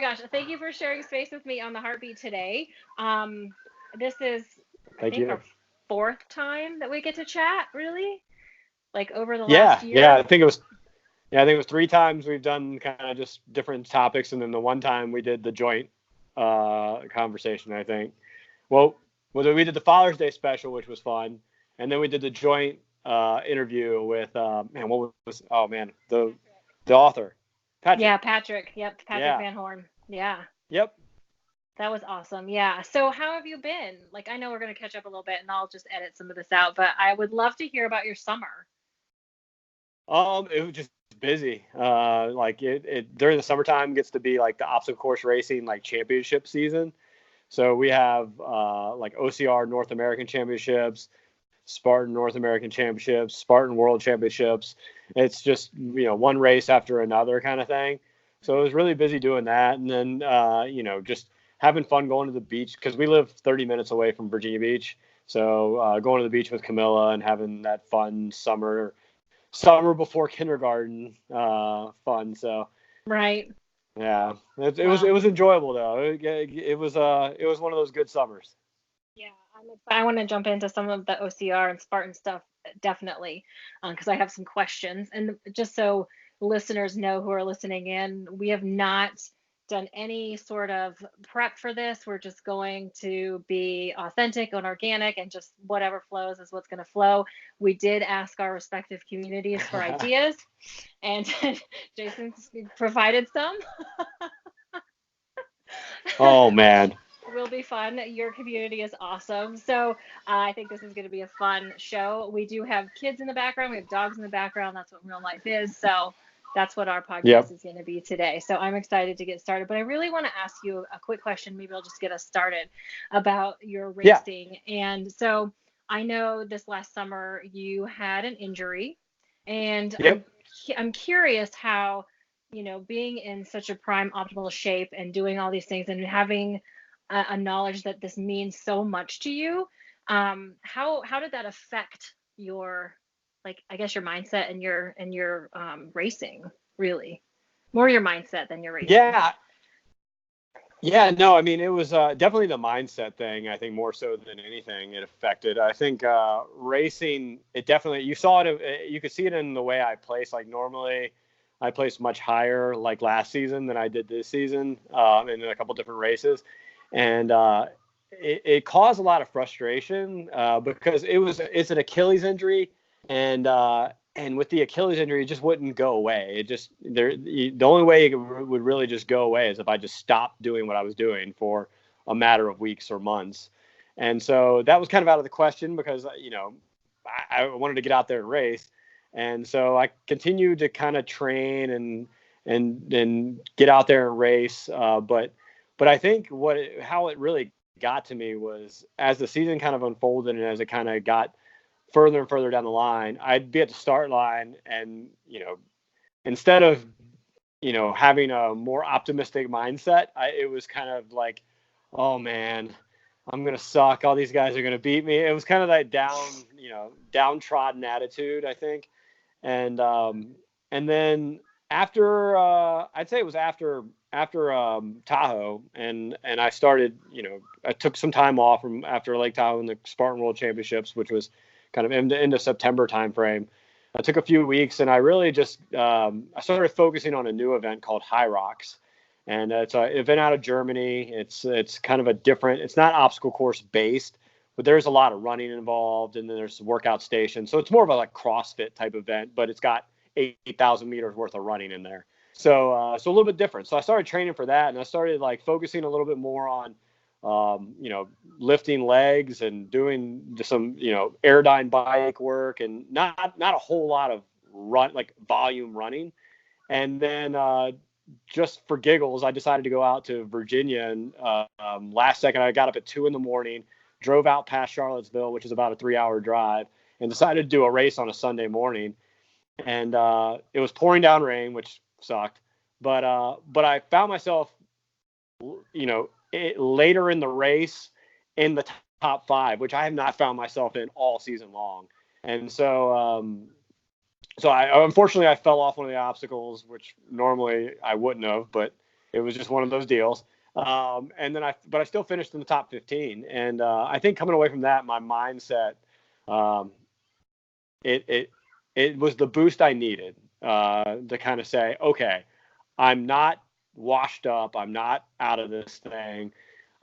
gosh. Thank you for sharing space with me on the Heartbeat today. This is, I Thank think, you. our fourth time that we get to chat, really, like over the last Yeah, yeah. year. I think it was 3 times we've done kind of just different topics, and then the one time we did the joint conversation. I think. Well, we did the Father's Day special, which was fun, and then we did the joint interview with man. What was? Oh man, the author, Patrick. Yeah, Patrick. Yep, Patrick Yeah. Van Horn. Yeah, Yep. that was awesome. Yeah. So, how have you been? Like, I know we're going to catch up a little bit and I'll just edit some of this out, but I would love to hear about your summer. It was just busy. Like it during the summertime gets to be like the obstacle course racing like championship season. So we have like OCR North American Championships, Spartan North American Championships, Spartan World Championships. It's just one race after another kind of thing. So it was really busy doing that, and then just having fun going to the beach because we live 30 minutes away from Virginia Beach. So going to the beach with Camilla and having that fun summer before kindergarten fun. So Right. yeah, it Wow. was enjoyable though. It was one of those good summers. Yeah, I want to jump into some of the OCR and Spartan stuff definitely, because I have some questions. And just so listeners know who are listening in, we have not done any sort of prep for this. We're just going to be authentic and organic, and just whatever flows is what's going to flow. We did ask our respective communities for ideas, and Jason provided some. Oh man. Will be fun. Your community is awesome. So I think this is going to be a fun show. We do have kids in the background. We have dogs in the background. That's what real life is. So that's what our podcast Yep. is going to be today. So I'm excited to get started. But I really want to ask you a quick question. Maybe I'll just get us started about your Yeah. racing. And so I know this last summer you had an injury, and Yep. I'm curious how, being in such a prime optimal shape and doing all these things and having a knowledge that this means so much to you. How did that affect your, like, I guess your mindset and your racing, really? More your mindset than your racing. Yeah. Yeah, no, I mean, it was definitely the mindset thing. I think more so than anything, it affected. I think racing, it definitely, you saw it, you could see it in the way I place. Like normally, I place much higher like last season than I did this season in a couple different races. And it caused a lot of frustration because it's an Achilles injury. And with the Achilles injury, it just wouldn't go away. The only way it would really just go away is if I just stopped doing what I was doing for a matter of weeks or months. And so that was kind of out of the question because I wanted to get out there and race, and so I continued to kind of train and get out there and race. But I think how it really got to me was as the season kind of unfolded and as it kind of got further and further down the line, I'd be at the start line and, instead of, having a more optimistic mindset, it was kind of like, oh man, I'm going to suck. All these guys are going to beat me. It was kind of that downtrodden attitude, I think. And then after, I'd say it was after Tahoe and I started, I took some time off from after Lake Tahoe and the Spartan World Championships, which was kind of in the end of September timeframe. I took a few weeks and I really just I started focusing on a new event called High Rocks, and it's an event out of Germany. It's kind of a different. It's not obstacle course based, but there's a lot of running involved, and then there's workout stations. So it's more of a like CrossFit type event, but it's got 8,000 meters worth of running in there. So a little bit different. So I started training for that, and I started like focusing a little bit more on lifting legs and doing some, airdyne bike work and not a whole lot of like volume running. And then just for giggles, I decided to go out to Virginia. And last second, I got up at 2 a.m, drove out past Charlottesville, which is about a 3-hour drive, and decided to do a race on a Sunday morning. And it was pouring down rain, which sucked. But I found myself, later in the race in the top five, which I have not found myself in all season long. And so I unfortunately I fell off one of the obstacles, which normally I wouldn't have, but It was just one of those deals. And then but I still finished in the top 15. And I think coming away from that, my mindset, um, it it it was the boost I needed to kind of say, okay, I'm not washed up. I'm not out of this thing.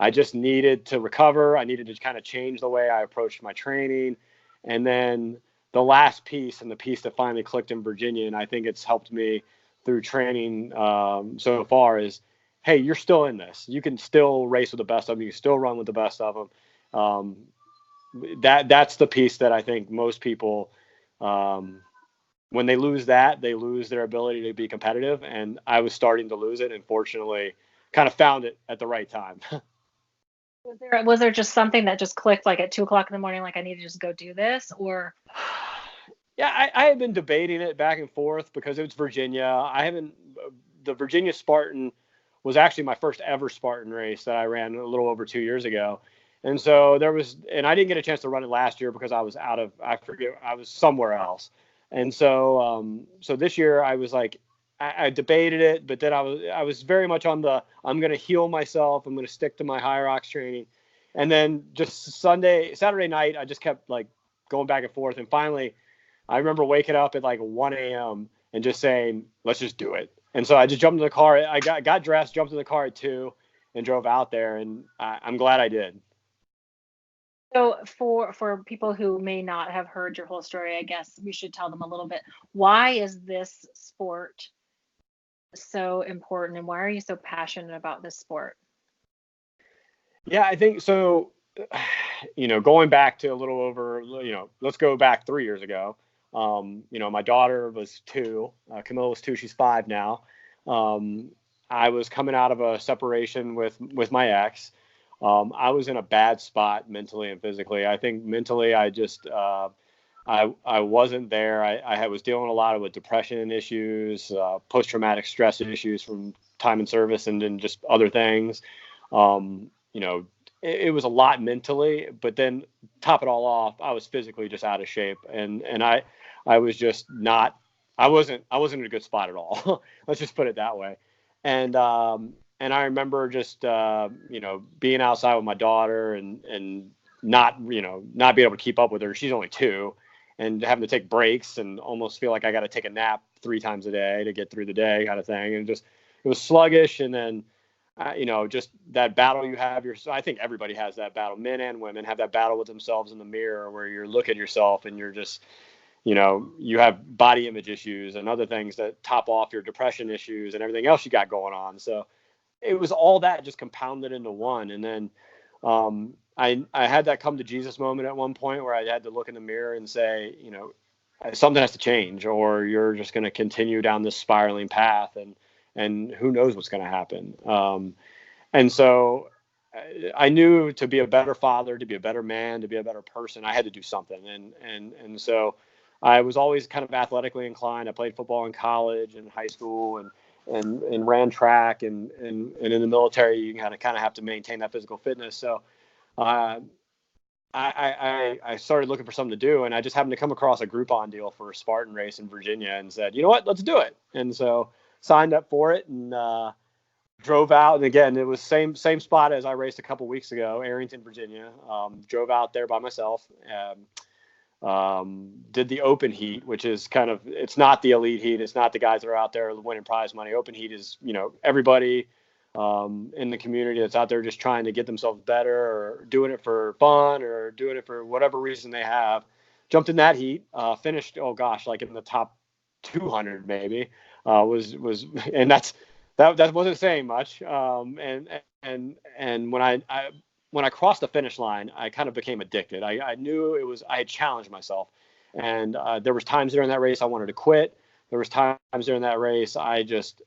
I just needed to recover. I needed to kind of change the way I approached my training. And then the last piece, and the piece that finally clicked in Virginia, and I think it's helped me through training so far, is, hey, you're still in this. You can still race with the best of them. You can still run with the best of them. That's the piece that I think most people, when they lose that, they lose their ability to be competitive. And I was starting to lose it, and fortunately kind of found it at the right time. Was there just something that just clicked like at 2 o'clock in the morning, like I need to just go do this? Or Yeah, I had been debating it back and forth because it was Virginia. The Virginia Spartan was actually my first ever Spartan race that I ran a little over 2 years ago. And so and I didn't get a chance to run it last year because I was I was somewhere else. And so this year I was like, I debated it, but then I was very much on I'm going to heal myself. I'm going to stick to my high rocks training. And then just Saturday night, I just kept like going back and forth. And finally, I remember waking up at like 1 a.m. and just saying, let's just do it. And so I just jumped in the car. I got dressed, jumped in the car at 2 and drove out there. And I'm glad I did. so for people who may not have heard your whole story, I guess we should tell them a little bit. Why is this sport so important, and why are you so passionate about this sport? Yeah, I think so. Going back to a little over, let's go back 3 years ago. My daughter was 2. Camilla was 2. She's 5 now. I was coming out of a separation with my ex. I was in a bad spot mentally and physically. I think mentally, I just I wasn't there. I was dealing a lot with depression issues, post-traumatic stress issues from time in service, and then just other things. It was a lot mentally, but then top it all off, I was physically just out of shape, and I was just not. I wasn't in a good spot at all. Let's just put it that way. And I remember just being outside with my daughter and not not being able to keep up with her. She's only 2, and having to take breaks and almost feel like I got to take a nap 3 times a day to get through the day, kind of thing. And just it was sluggish. And then just that battle you have. I think everybody has that battle. Men and women have that battle with themselves in the mirror, where you're looking at yourself and you're just you have body image issues and other things that top off your depression issues and everything else you got going on. So it was all that just compounded into one. And then I had that come to Jesus moment at one point where I had to look in the mirror and say, something has to change, or you're just going to continue down this spiraling path, and who knows what's going to happen. And so I knew to be a better father, to be a better man, to be a better person, I had to do something. And so I was always kind of athletically inclined. I played football in college and high school, and ran track, and in the military, you kind of have to maintain that physical fitness. So I started looking for something to do, and I just happened to come across a Groupon deal for a Spartan race in Virginia, and said, you know what, let's do it. And so signed up for it, and drove out. And again, it was same spot as I raced a couple weeks ago, Arrington, Virginia. Drove out there by myself. Did the open heat, which is it's not the elite heat. It's not the guys that are out there winning prize money. Open heat is, everybody in the community that's out there just trying to get themselves better, or doing it for fun, or doing it for whatever reason they have. Jumped in that heat, finished, oh gosh, like in the top 200 maybe. And that wasn't saying much. And when I crossed the finish line, I kind of became addicted. I knew I had challenged myself, and there was times during that race I wanted to quit. There was times during that race I just,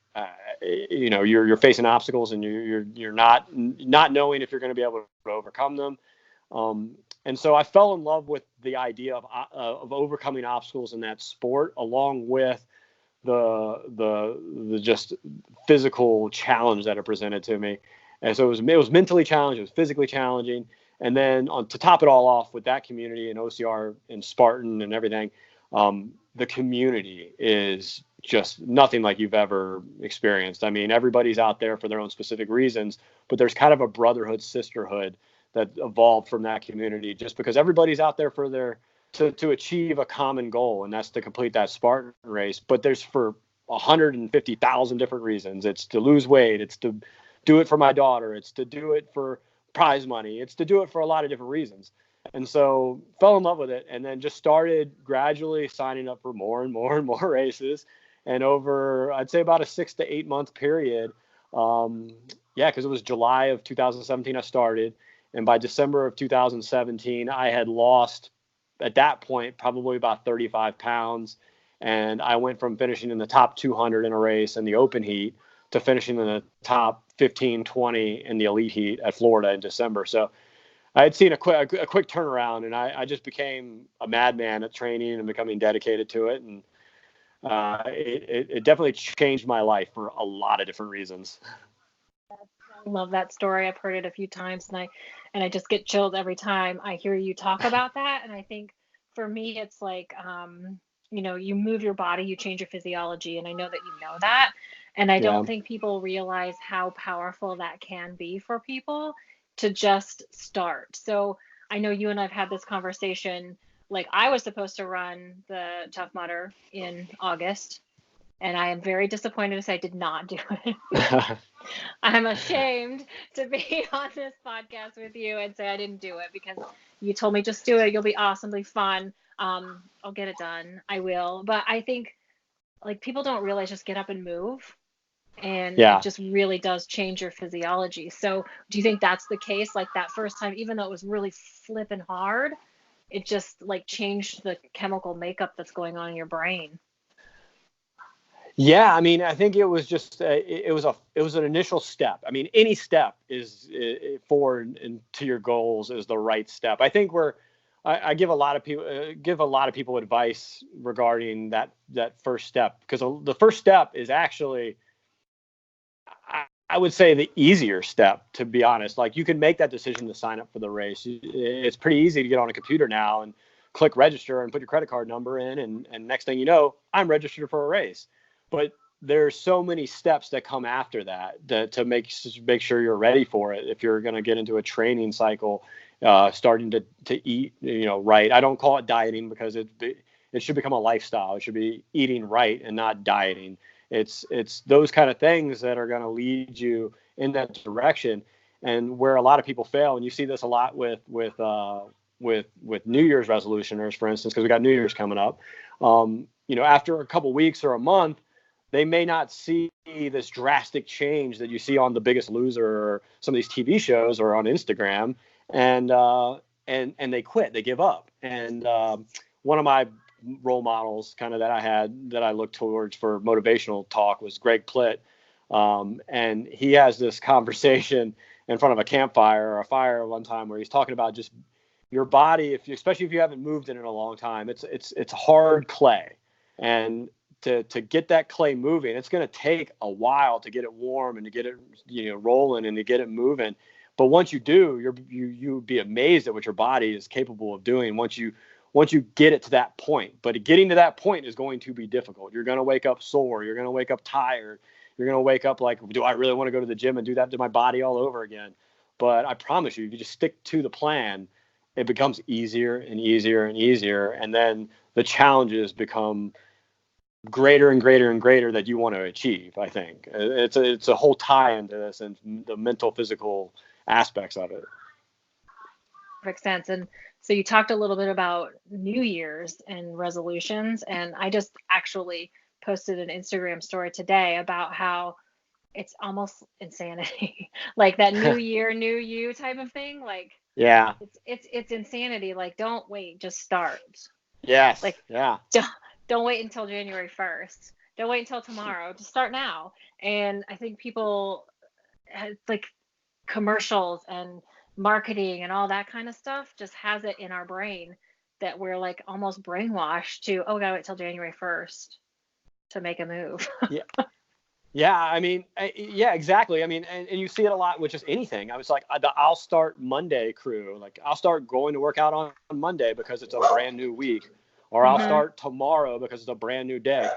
you're facing obstacles, and you're not knowing if you're going to be able to overcome them. And so I fell in love with the idea of overcoming obstacles in that sport, along with the just physical challenge that it presented to me. And so it was mentally challenging, it was physically challenging. And then to top it all off with that community and OCR and Spartan and everything, the community is just nothing like you've ever experienced. I mean, everybody's out there for their own specific reasons, but there's kind of a brotherhood, sisterhood that evolved from that community, just because everybody's out there for their to achieve a common goal, and that's to complete that Spartan race. But there's for 150,000 different reasons. It's to lose weight. It's to do it for my daughter. It's to do it for prize money. It's to do it for a lot of different reasons. And so fell in love with it, and then just started gradually signing up for more and more and more races. And over, I'd say about a 6 to 8 month period, because it was July of 2017 I started, and by December of 2017 I had lost, at that point, probably about 35 pounds. And I went from finishing in the top 200 in a race in the open heat to finishing in the top 15, 20 in the elite heat at Florida in December. So I had seen a quick turnaround, and I just became a madman at training and becoming dedicated to it. And it definitely changed my life for a lot of different reasons. I love that story. I've heard it a few times, and I just get chilled every time I hear you talk about that. And I think for me, it's like, you move your body, you change your physiology, and I know that you know that. And I Yeah. don't think people realize how powerful that can be for people to just start. So I know you and I've had this conversation. Like, I was supposed to run the Tough Mudder in August, and I am very disappointed to say I did not do it. I'm ashamed to be on this podcast with you and say I didn't do it, because you told me just do it. You'll be awesomely fun. I'll get it done. I will. But I think, like, people don't realize, just get up and move. And Yeah. it just really does change your physiology. So do you think that's the case? Like, that first time, even though it was really flipping hard, it just like changed the chemical makeup that's going on in your brain? Yeah, I mean, I think it was just it was an initial step. I mean, any step is forward and to your goals is the right step. I think I give a lot of people advice regarding that first step, because the first step is actually, I would say, the easier step, to be honest. Like, you can make that decision to sign up for the race. It's pretty easy to get on a computer now and click register and put your credit card number in, and next thing you know, I'm registered for a race. But there's so many steps that come after that to make sure you're ready for it. If you're going to get into a training cycle, starting to eat, right. I don't call it dieting, because it should become a lifestyle. It should be eating right and not dieting. It's those kind of things that are going to lead you in that direction. And where a lot of people fail, and you see this a lot with New Year's resolutioners, for instance, because we got New Year's coming up. After a couple weeks or a month, they may not see this drastic change that you see on The Biggest Loser or some of these TV shows or on Instagram, and they quit, they give up. And one of my role models, kind of, that I had, that I looked towards for motivational talk, was Greg Plitt, and he has this conversation in front of a campfire or a fire one time, where he's talking about just your body, especially if you haven't moved in it in a long time, it's hard clay, and to get that clay moving, it's going to take a while to get it warm and to get it rolling and to get it moving. But once you do, you'd be amazed at what your body is capable of doing once you get it to that point. But getting to that point is going to be difficult. You're going to wake up sore. You're going to wake up tired. You're going to wake up like, do I really want to go to the gym and do that to my body all over again? But I promise you, if you just stick to the plan, it becomes easier and easier and easier. And then the challenges become greater and greater and greater that you want to achieve. I think it's a whole tie into this, and the mental, physical aspects of it. Perfect sense. And so you talked a little bit about New Year's and resolutions, and I just actually posted an Instagram story today about how it's almost insanity. Like, that new year, new you type of thing. Like, yeah, it's insanity. Like, don't wait, just start. Yes. Like, yeah. Don't wait until January 1st. Don't wait until tomorrow. Just start now. And I think people, like, commercials and marketing and all that kind of stuff just has it in our brain that we're like almost brainwashed to, oh, gotta wait till January 1st to make a move. Yeah, I mean, yeah, exactly. I mean, and you see it a lot with just anything. I was like, the I'll start Monday crew. Like, I'll start going to work out on Monday because it's a brand new week. or I'll start tomorrow because it's a brand new day.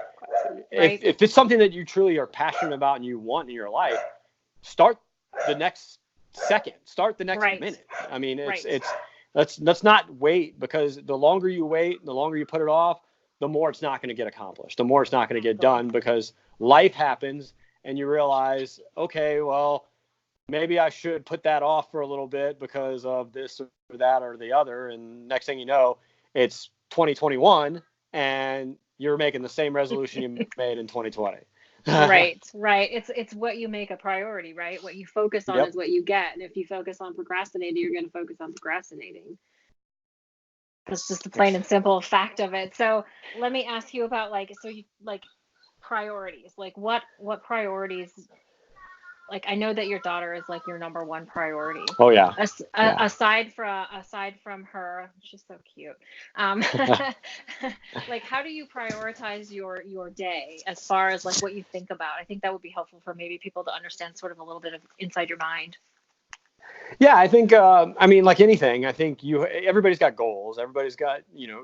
Right. If it's something that you truly are passionate about and you want in your life, start the next second, start the next minute. I mean, let's not wait, because the longer you wait, the longer you put it off, the more it's not going to get accomplished, the more it's not going to get done, because life happens and you realize, okay, well, maybe I should put that off for a little bit because of this or that or the other. And next thing you know, it's 2021 and you're making the same resolution you made in 2020. Right. It's what you make a priority, right? What you focus on is what you get. And if you focus on procrastinating, you're going to focus on procrastinating. That's just the plain and simple fact of it. So let me ask you about priorities. Like what priorities? Like, I know that your daughter is like your number one priority. Oh yeah. Aside from her, she's so cute. Like, how do you prioritize your day as far as like what you think about? I think that would be helpful for maybe people to understand sort of a little bit of inside your mind. Yeah, I think, I mean, like anything, I think everybody's got goals. Everybody's got,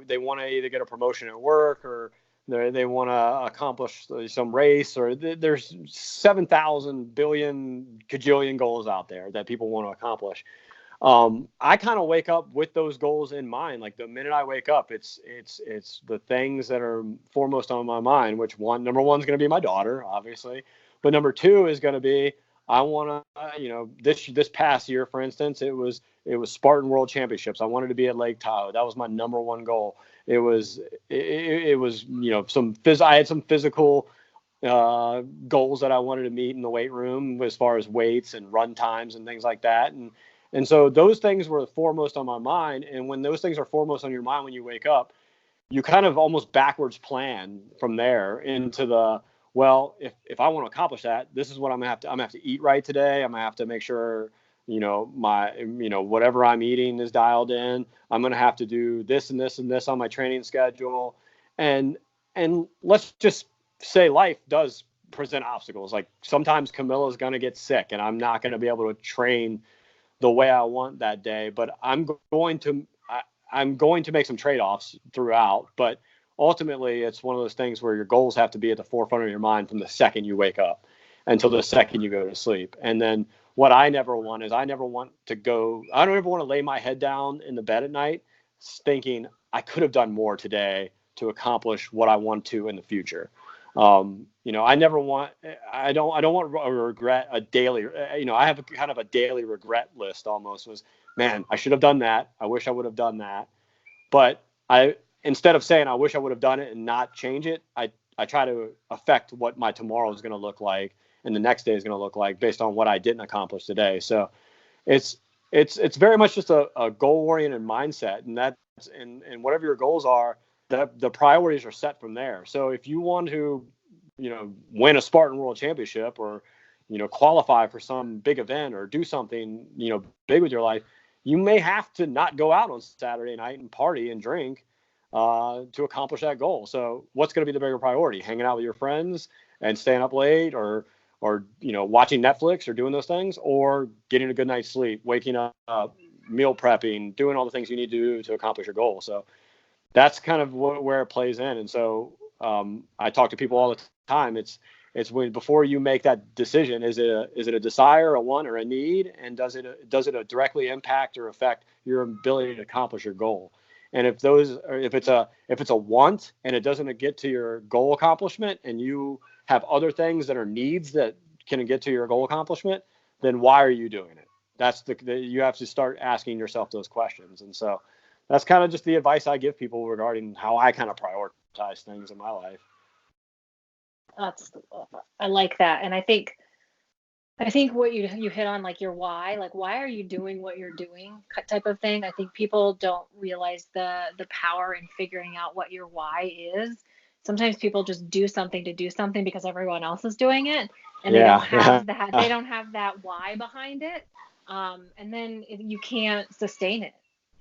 they want to either get a promotion at work, or they want to accomplish some race, or there's 7,000 billion gajillion goals out there that people want to accomplish. I kind of wake up with those goals in mind. Like the minute I wake up, it's the things that are foremost on my mind, which number one's going to be my daughter, obviously. But number two is going to be, I want to, this past year, for instance, it was Spartan World Championships. I wanted to be at Lake Tahoe. That was my number one goal. It was I had some physical goals that I wanted to meet in the weight room, as far as weights and run times and things like that. And so those things were foremost on my mind. And when those things are foremost on your mind when you wake up, you kind of almost backwards plan from there into the, well, if I want to accomplish that, this is what I'm gonna have to eat right today. I'm gonna have to make sure, whatever I'm eating is dialed in. I'm gonna have to do this and this and this on my training schedule. And let's just say life does present obstacles. Like sometimes Camilla's gonna get sick and I'm not gonna be able to train the way I want that day, but I'm going to make some trade-offs throughout. But ultimately, it's one of those things where your goals have to be at the forefront of your mind from the second you wake up until the second you go to sleep. And then what I never want is I don't ever want to lay my head down in the bed at night thinking I could have done more today to accomplish what I want to in the future. I don't want to regret a daily, I have kind of a daily regret list almost. Was, man, I should have done that. I wish I would have done that. But instead of saying I wish I would have done it and not change it, I try to affect what my tomorrow is going to look like and the next day is going to look like based on what I didn't accomplish today. So it's very much just a goal-oriented mindset, and whatever your goals are, the priorities are set from there. So if you want to, win a Spartan World Championship, or, qualify for some big event, or do something, big with your life, you may have to not go out on Saturday night and party and drink to accomplish that goal. So what's going to be the bigger priority? Hanging out with your friends and staying up late, or watching Netflix or doing those things, or getting a good night's sleep, waking up, meal prepping, doing all the things you need to do to accomplish your goal. So that's kind of where it plays in. And so I talk to people all the time. It's before you make that decision, is it a desire, a want, or a need, and does it directly impact or affect your ability to accomplish your goal? And if it's a want and it doesn't get to your goal accomplishment, and you have other things that are needs that can get to your goal accomplishment, then why are you doing it? That's you have to start asking yourself those questions. And so that's kind of just the advice I give people regarding how I kind of prioritize things in my life. I like that. And I think what you hit on, like your why, like why are you doing what you're doing type of thing. I think people don't realize the power in figuring out what your why is. Sometimes people just do something to do something because everyone else is doing it, and they don't have that why behind it. And then you can't sustain it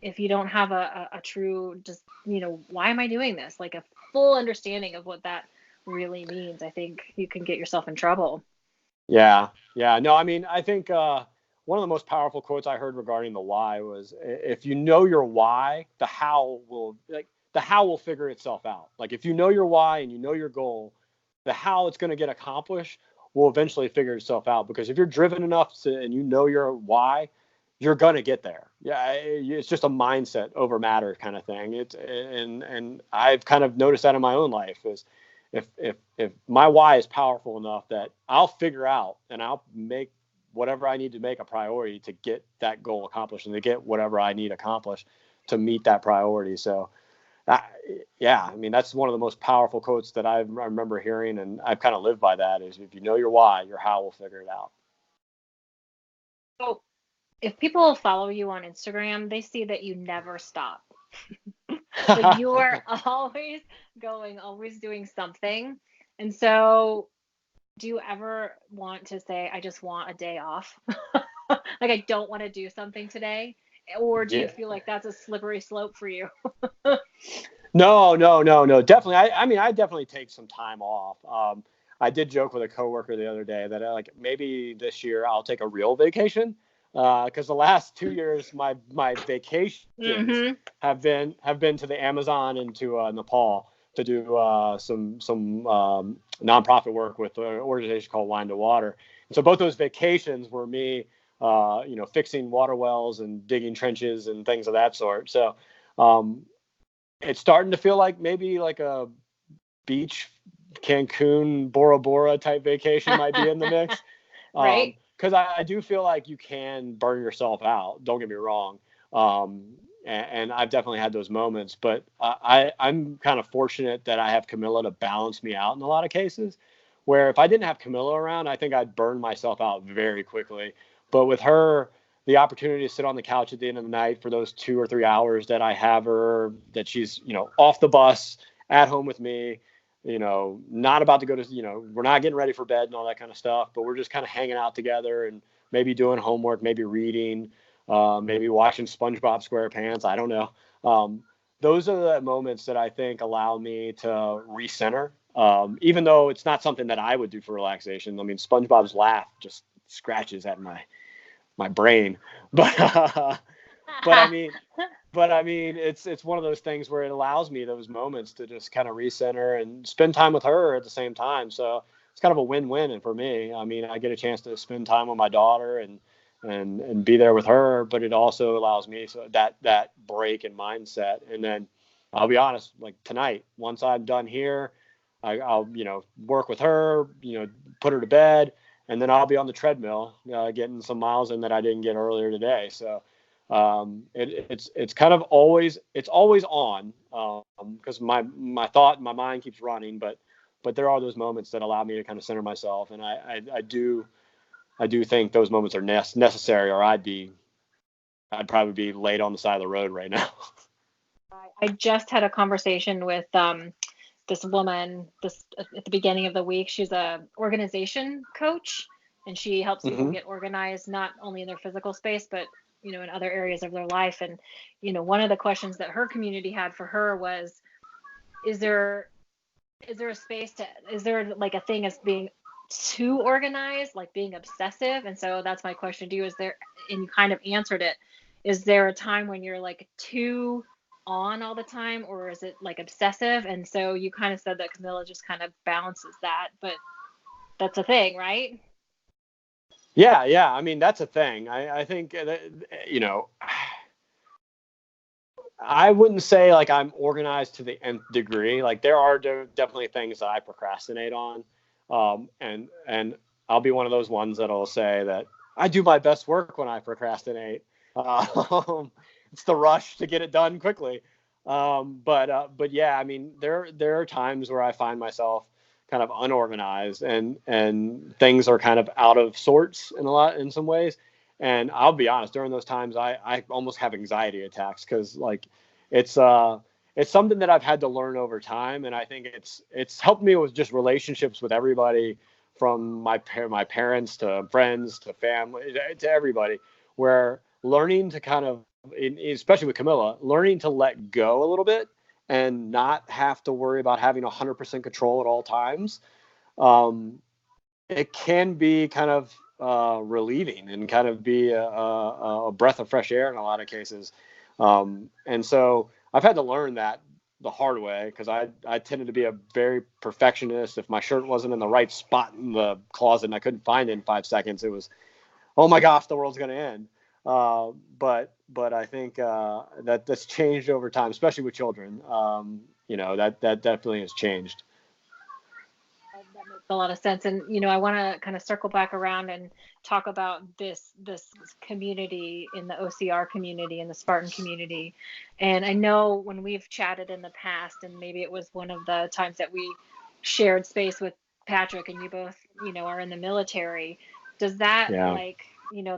if you don't have a true, just, why am I doing this? Like a full understanding of what that really means. I think you can get yourself in trouble. Yeah. No, I mean, I think one of the most powerful quotes I heard regarding the why was, if you know your why, the how will, like, the how will figure itself out. Like if you know your why and you know your goal, the how it's going to get accomplished will eventually figure itself out. Because if you're driven enough and you know your why, you're going to get there. Yeah, it's just a mindset over matter kind of thing. And I've kind of noticed that in my own life is if my why is powerful enough that I'll figure out and I'll make whatever I need to make a priority to get that goal accomplished and to get whatever I need accomplished to meet that priority. So yeah, I mean, that's one of the most powerful quotes that I remember hearing, and I've kind of lived by that is if you know your why, your how will figure it out. So if people follow you on Instagram, they see that you never stop. Like you are always going, always doing something. And so do you ever want to say, I just want a day off? Like I don't want to do something today? Or do you Yeah. feel like that's a slippery slope for you? No. Definitely. I mean, I definitely take some time off. I did joke with a coworker the other day that like maybe this year I'll take a real vacation because the last 2 years my vacations Mm-hmm. have been to the Amazon and to Nepal to do some nonprofit work with an organization called Wine to Water. And so both those vacations were me, fixing water wells and digging trenches and things of that sort. So it's starting to feel like maybe like a beach Cancun Bora Bora type vacation might be in the mix. Right. Because I do feel like you can burn yourself out. Don't get me wrong. And I've definitely had those moments, but I'm kind of fortunate that I have Camilla to balance me out in a lot of cases. Where if I didn't have Camilla around, I think I'd burn myself out very quickly. But with her, the opportunity to sit on the couch at the end of the night for those 2 or 3 hours that I have her, that she's off the bus at home with me, not about to go to, we're not getting ready for bed and all that kind of stuff, but we're just kind of hanging out together and maybe doing homework, maybe reading, maybe watching SpongeBob SquarePants. I don't know. Those are the moments that I think allow me to recenter. Even though it's not something that I would do for relaxation. I mean, SpongeBob's laugh just scratches at my brain, but but I mean, it's one of those things where it allows me those moments to just kind of recenter and spend time with her at the same time. So it's kind of a win-win. And for me, I mean, I get a chance to spend time with my daughter and be there with her, but it also allows me so that break in mindset. And then I'll be honest, like tonight, once I'm done here, I'll work with her, put her to bed, and then I'll be on the treadmill getting some miles in that I didn't get earlier today. So it's kind of always on because my thought and my mind keeps running, but there are those moments that allow me to kind of center myself, and I do think those moments are necessary, or I'd probably be laid on the side of the road right now. I just had a conversation with this woman at the beginning of the week. She's a organization coach, and she helps people Mm-hmm. get organized not only in their physical space but in other areas of their life. And one of the questions that her community had for her was, is there a space to, is there like a thing as being too organized, like being obsessive? And so that's my question to you. Is there, and you kind of answered it, is there a time when you're like too on all the time, or is it like obsessive? And so you kind of said that Camilla just kind of balances that, but that's a thing, right? Yeah. I mean, that's a thing. I think I wouldn't say like I'm organized to the nth degree. Like there are definitely things that I procrastinate on, and I'll be one of those ones that'll say that I do my best work when I procrastinate. It's the rush to get it done quickly. But yeah, I mean there are times where I find myself kind of unorganized and things are kind of out of sorts in some ways. And I'll be honest, during those times, I almost have anxiety attacks because like it's something that I've had to learn over time, and I think it's helped me with just relationships with everybody, from my parents to friends to family to everybody, where learning to kind of, especially with Camilla, learning to let go a little bit and not have to worry about having 100% control at all times. It can be kind of relieving and kind of be a breath of fresh air in a lot of cases. And so I've had to learn that the hard way, because I tended to be a very perfectionist. If my shirt wasn't in the right spot in the closet and I couldn't find it in 5 seconds, it was, oh my gosh, the world's going to end. But I think that's changed over time, especially with children. That definitely has changed. That makes a lot of sense. And, I want to kind of circle back around and talk about this community in the OCR community and the Spartan community. And I know when we've chatted in the past, and maybe it was one of the times that we shared space with Patrick, and you both, are in the military. Does that Yeah.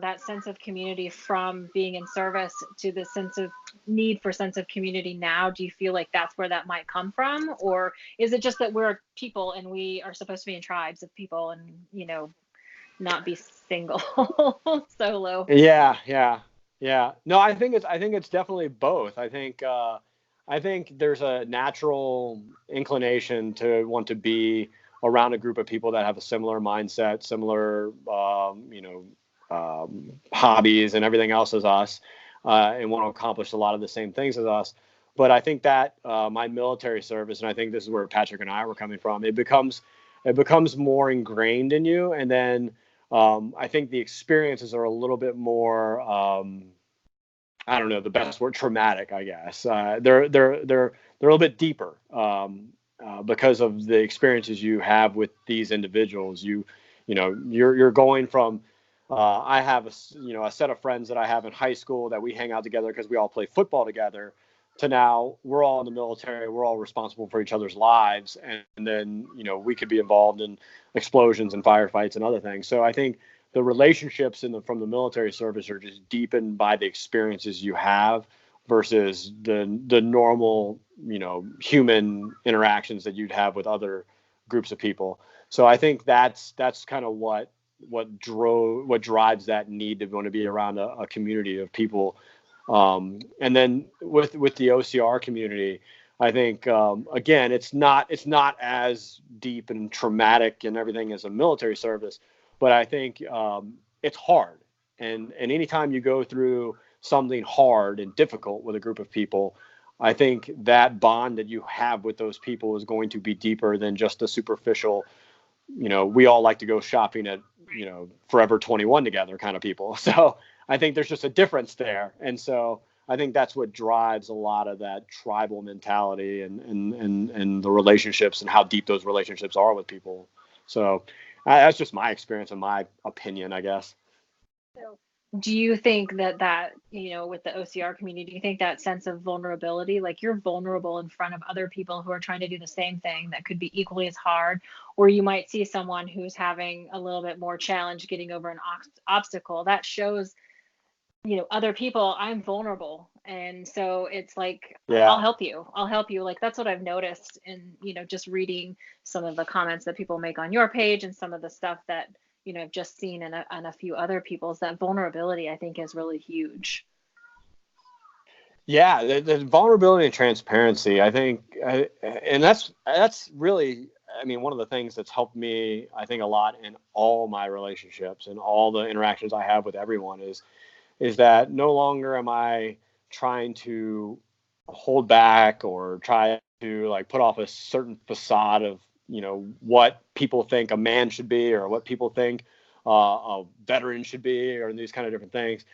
that sense of community from being in service to the sense of need for sense of community now, do you feel like that's where that might come from? Or is it just that we're people and we are supposed to be in tribes of people and, not be single solo? Yeah. No, I think it's definitely both. I think there's a natural inclination to want to be around a group of people that have a similar mindset, similar, hobbies and everything else as us, and want to accomplish a lot of the same things as us. But I think that my military service, and I think this is where Patrick and I were coming from, it becomes more ingrained in you, and then I think the experiences are a little bit more, I don't know the best word, traumatic, I guess. They're a little bit deeper, because of the experiences you have with these individuals. You're going from, I have a set of friends that I have in high school that we hang out together because we all play football together, to now we're all in the military, we're all responsible for each other's lives, and then we could be involved in explosions and firefights and other things. So I think the relationships from the military service are just deepened by the experiences you have versus the normal human interactions that you'd have with other groups of people. So I think that's kind of what drives that need to want to be around a community of people. And then with the OCR community, I think, again, it's not as deep and traumatic and everything as a military service, but I think it's hard. And anytime you go through something hard and difficult with a group of people, I think that bond that you have with those people is going to be deeper than just a superficial, we all like to go shopping at, Forever 21 together kind of people. So I think there's just a difference there. And so I think that's what drives a lot of that tribal mentality and the relationships and how deep those relationships are with people. So that's just my experience and my opinion, I guess. So do you think that, with the OCR community, do you think that sense of vulnerability, like you're vulnerable in front of other people who are trying to do the same thing that could be equally as hard, or you might see someone who's having a little bit more challenge getting over an obstacle that shows, other people, I'm vulnerable. And so it's like, I'll Yeah. help you. I'll help you. Like, that's what I've noticed in, just reading some of the comments that people make on your page and some of the stuff that, I've just seen in a few other people's. That vulnerability, I think, is really huge. Yeah. The vulnerability and transparency, I think, and that's really, I mean, one of the things that's helped me, I think, a lot in all my relationships and all the interactions I have with everyone is that no longer am I trying to hold back or try to like put off a certain facade of, what people think a man should be or what people think a veteran should be or these kind of different things.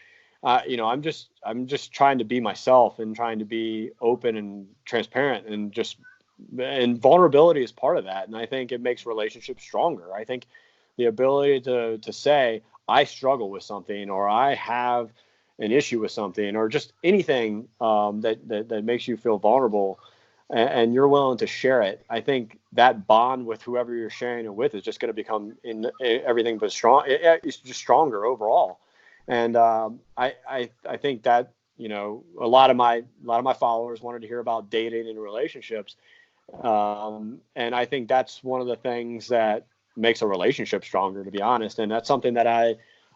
I'm just trying to be myself and trying to be open and transparent, and vulnerability is part of that. And I think it makes relationships stronger. I think the ability to say, I struggle with something, or I have an issue with something, or just anything that makes you feel vulnerable, and you're willing to share it. I think that bond with whoever you're sharing it with is just going to become everything but strong. It's just stronger overall. And I think that a lot of my followers wanted to hear about dating and relationships, and I think that's one of the things that makes a relationship stronger, to be honest. And that's something that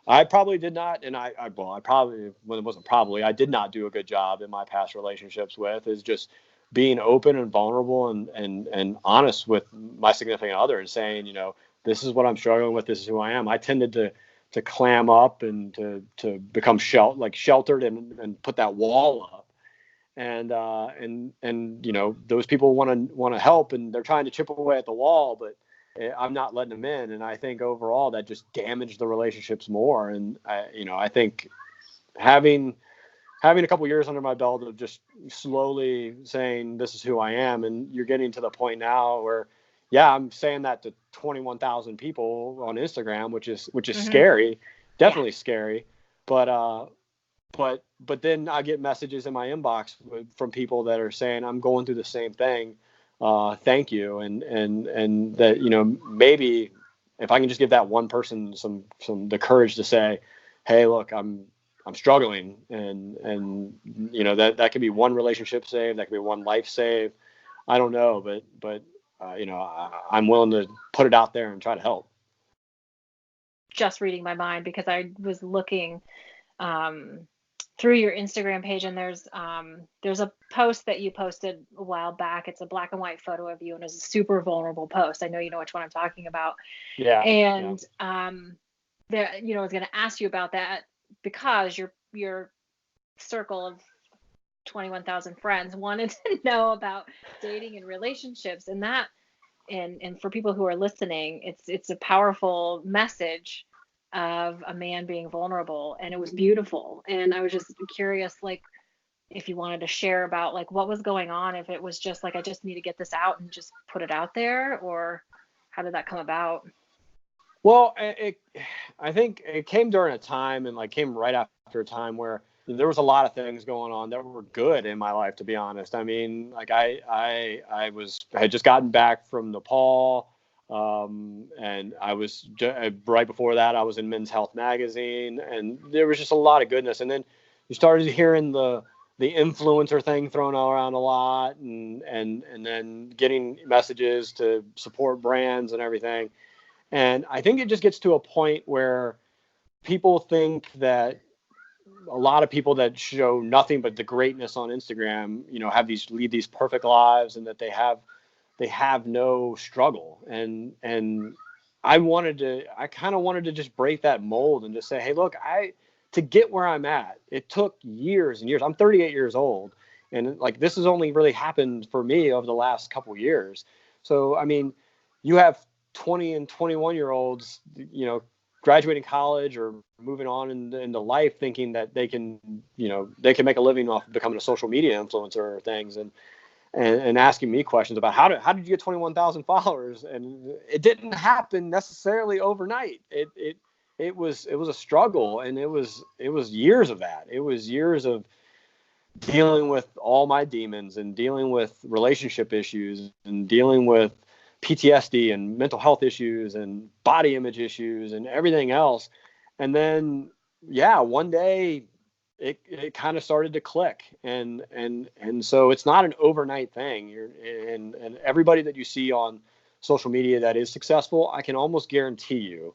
I probably did not, and I probably, well, it wasn't probably, I did not do a good job in my past relationships with, is just being open and vulnerable and honest with my significant other and saying, this is what I'm struggling with. This is who I am. I tended to clam up and to become sheltered and put that wall up. and those people want to help, and they're trying to chip away at the wall, but I'm not letting them in. And I think overall that just damaged the relationships more. And I think having a couple years under my belt of just slowly saying this is who I am, and you're getting to the point now where, yeah, I'm saying that to 21,000 people on Instagram, which is scary, definitely scary, but then I get messages in my inbox from people that are saying I'm going through the same thing. Thank you, and that maybe if I can just give that one person some the courage to say, hey, look, I'm struggling, and that could be one relationship saved, that could be one life saved. I don't know, but I'm willing to put it out there and try to help. Just reading my mind, because I was looking through your Instagram page, and there's a post that you posted a while back. It's a black and white photo of you, and it's a super vulnerable post. I know you know which one I'm talking about. Yeah. And I was going to ask you about that, because your circle of 21,000 friends wanted to know about dating and relationships, and that, and for people who are listening, it's a powerful message of a man being vulnerable, and it was beautiful. And I was just curious, like, if you wanted to share about like what was going on, if it was just like, I just need to get this out and just put it out there, or how did that come about? Well, I think it came during a time, and like came right after a time where there was a lot of things going on that were good in my life, to be honest. I mean, like I had just gotten back from Nepal, and I was right before that I was in Men's Health magazine, and there was just a lot of goodness. And then you started hearing the influencer thing thrown around a lot, and then getting messages to support brands and everything. And I think it just gets to a point where people think that a lot of people that show nothing but the greatness on Instagram, lead these perfect lives, and that they have no struggle. And I kind of wanted to just break that mold and just say, hey, look, to get where I'm at, it took years and years. I'm 38 years old, and like this has only really happened for me over the last couple years. So I mean, you have 20 and 21-year-olds, graduating college or moving on into life, thinking that they can make a living off becoming a social media influencer or things, and asking me questions about how did you get 21,000 followers? And it didn't happen necessarily overnight. It was a struggle, and it was years of that. It was years of dealing with all my demons, and dealing with relationship issues, and dealing with PTSD and mental health issues and body image issues and everything else. And then, one day it kind of started to click. And so it's not an overnight thing. And everybody that you see on social media that is successful, I can almost guarantee you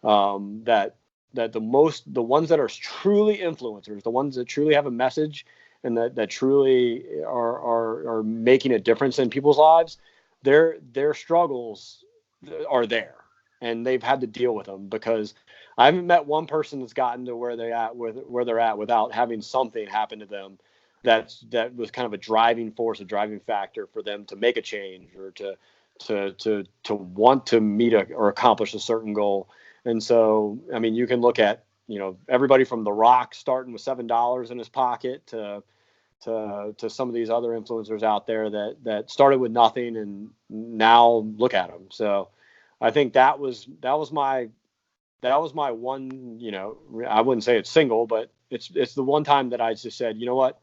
that the ones that are truly influencers, the ones that truly have a message, and that truly are making a difference in people's lives, their struggles are there, and they've had to deal with them. Because I haven't met one person that's gotten to where they're at without having something happen to them that was kind of a driving force, a driving factor for them to make a change, or to want to meet or accomplish a certain goal. And so, I mean, you can look at everybody from The Rock starting with $7 in his pocket to some of these other influencers out there that started with nothing, and now look at them. So I think that was my one, I wouldn't say it's single, but it's the one time that I just said, you know what,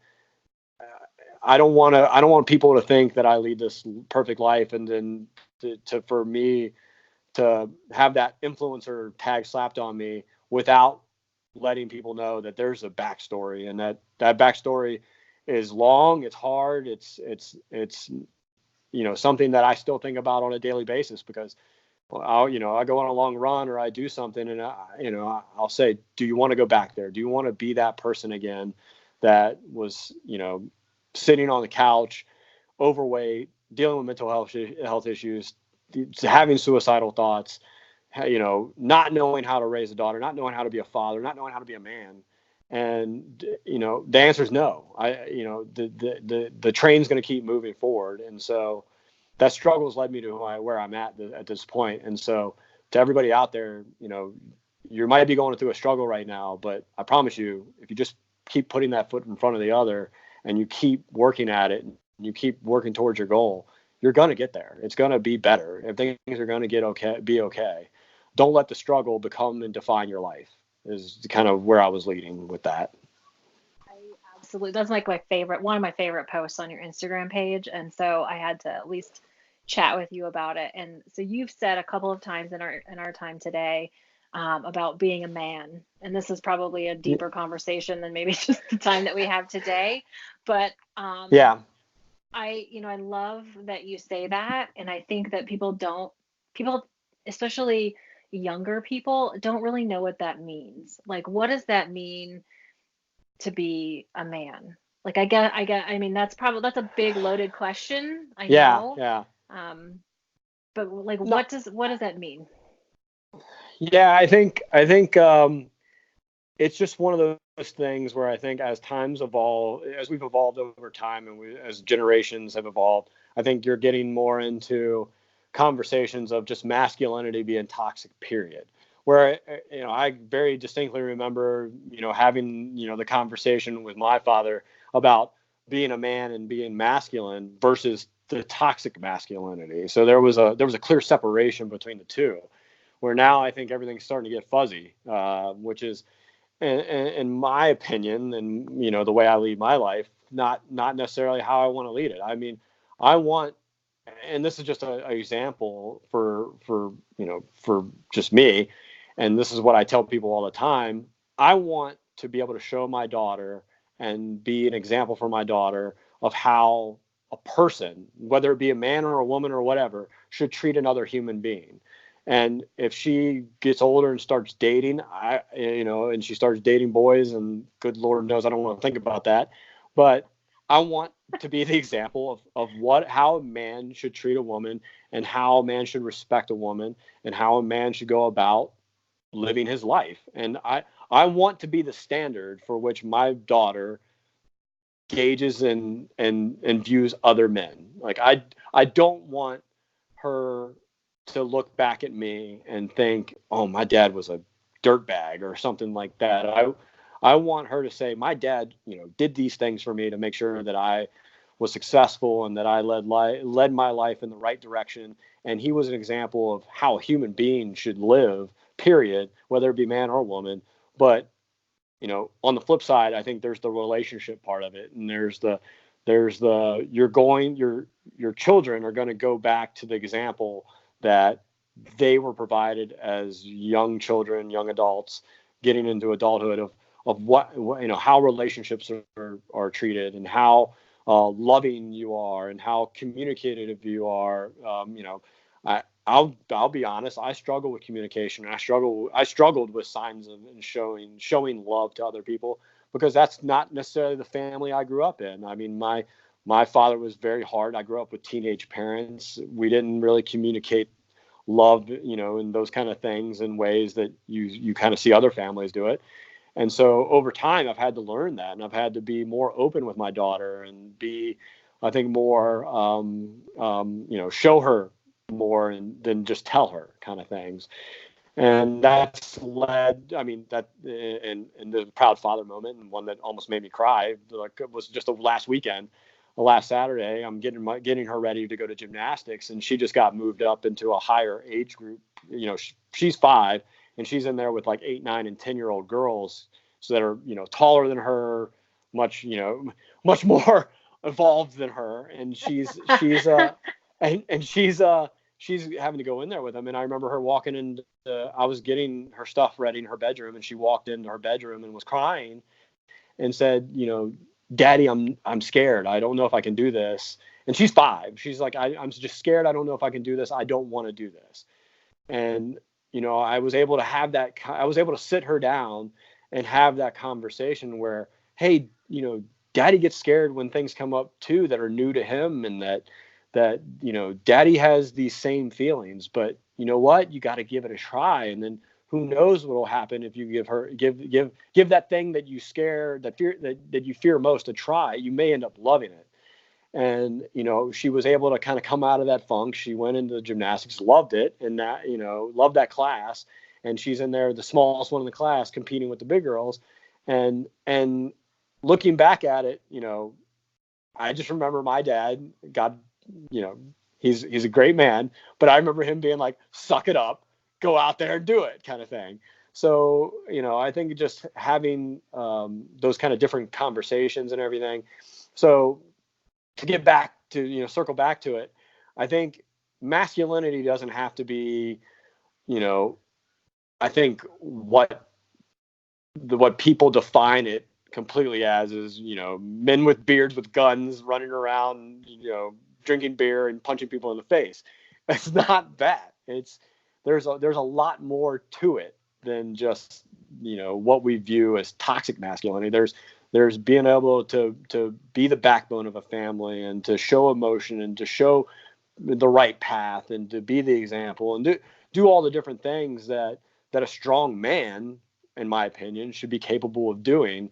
I don't want people to think that I lead this perfect life, and then for me to have that influencer tag slapped on me without letting people know that there's a backstory, and that backstory is long, it's hard, it's something that I still think about on a daily basis. Because I go on a long run, or I do something, and I'll say, do you want to go back there? Do you want to be that person again that was sitting on the couch, overweight, dealing with mental health issues, having suicidal thoughts, not knowing how to raise a daughter, not knowing how to be a father, not knowing how to be a man, And, the answer is no. The train's going to keep moving forward. And so that struggle has led me to where I'm at this point. And so to everybody out there, you might be going through a struggle right now, but I promise you, if you just keep putting that foot in front of the other and you keep working at it and you keep working towards your goal, you're going to get there. It's going to be better. And things are going to be okay. Don't let the struggle become and define your life, is kind of where I was leading with that. Absolutely. That's like one of my favorite posts on your Instagram page. And so I had to at least chat with you about it. And so you've said a couple of times in our time today, about being a man. And this is probably a deeper conversation than maybe just the time that we have today. But Yeah. I love that you say that. And I think that people, especially younger people, don't really know what that means. Like, what does that mean to be a man? Like, I mean, that's a big loaded question. I Yeah. know. Yeah. But like, No. what does that mean? Yeah. I think it's just one of those things where I think as times evolve, as we've evolved over time and as generations have evolved, I think you're getting more into conversations of just masculinity being toxic, period. Where, I very distinctly remember, having, the conversation with my father about being a man and being masculine versus the toxic masculinity. So there was a clear separation between the two, where now I think everything's starting to get fuzzy, which is, in my opinion, and the way I lead my life, not necessarily how I want to lead it. I mean, I want, and this is just an example for just me, and this is what I tell people all the time. I want to be able to show my daughter and be an example for my daughter of how a person, whether it be a man or a woman or whatever, should treat another human being. And if she gets older and starts dating, and she starts dating boys, and good Lord knows I don't want to think about that, but I want to be the example of how a man should treat a woman, and how a man should respect a woman, and how a man should go about living his life. And I want to be the standard for which my daughter gauges and views other men. Like, I don't want her to look back at me and think, "Oh, my dad was a dirtbag," or something like that. I want her to say, "My dad, did these things for me to make sure that I was successful and that I led my life in the right direction, and he was an example of how a human being should live, period, whether it be man or woman." But, on the flip side, I think there's the relationship part of it, and there's the your children are going to go back to the example that they were provided as young children, young adults, getting into adulthood, of what how relationships are treated, and how loving you are, and how communicative you are. I'll be honest. I struggle with communication, and I struggled with signs of and showing love to other people, because that's not necessarily the family I grew up in. I mean, my father was very hard. I grew up with teenage parents. We didn't really communicate love, and those kind of things in ways that you kind of see other families do it. And so over time, I've had to learn that, and I've had to be more open with my daughter, and be, I think, more, show her more than just tell her kind of things. And that's led, I mean, that, and the proud father moment, and one that almost made me cry, like, it was just the last weekend, the last Saturday. I'm getting her ready to go to gymnastics, and she just got moved up into a higher age group. She's 5, and she's in there with like 8, 9, and 10-year-old girls, so that are, taller than her, much more evolved than her, and she's having to go in there with them. And I remember her walking in. I was getting her stuff ready in her bedroom, and she walked into her bedroom and was crying, and said, "Daddy, I'm scared. I don't know if I can do this." And she's 5. She's like, I'm just scared. I don't know if I can do this. I don't want to do this. And I was able to sit her down and have that conversation where, hey, Daddy gets scared when things come up too that are new to him, and that Daddy has these same feelings, but you know what? You got to give it a try. And then who knows what will happen if you give that thing that you scare, that you fear most a try. You may end up loving it. And, she was able to kind of come out of that funk. She went into gymnastics, loved it, and that, loved that class. And she's in there, the smallest one in the class, competing with the big girls. And looking back at it, I just remember my dad, God, he's a great man, but I remember him being like, suck it up, go out there and do it, kind of thing. So, I think just having those kind of different conversations and everything. So to get back to, circle back to it, I think masculinity doesn't have to be, I think what people define it completely as is, men with beards with guns running around, drinking beer and punching people in the face. It's not that. There's a lot more to it than just, what we view as toxic masculinity. There's being able to be the backbone of a family and to show emotion and to show the right path and to be the example and do all the different things that a strong man, in my opinion, should be capable of doing,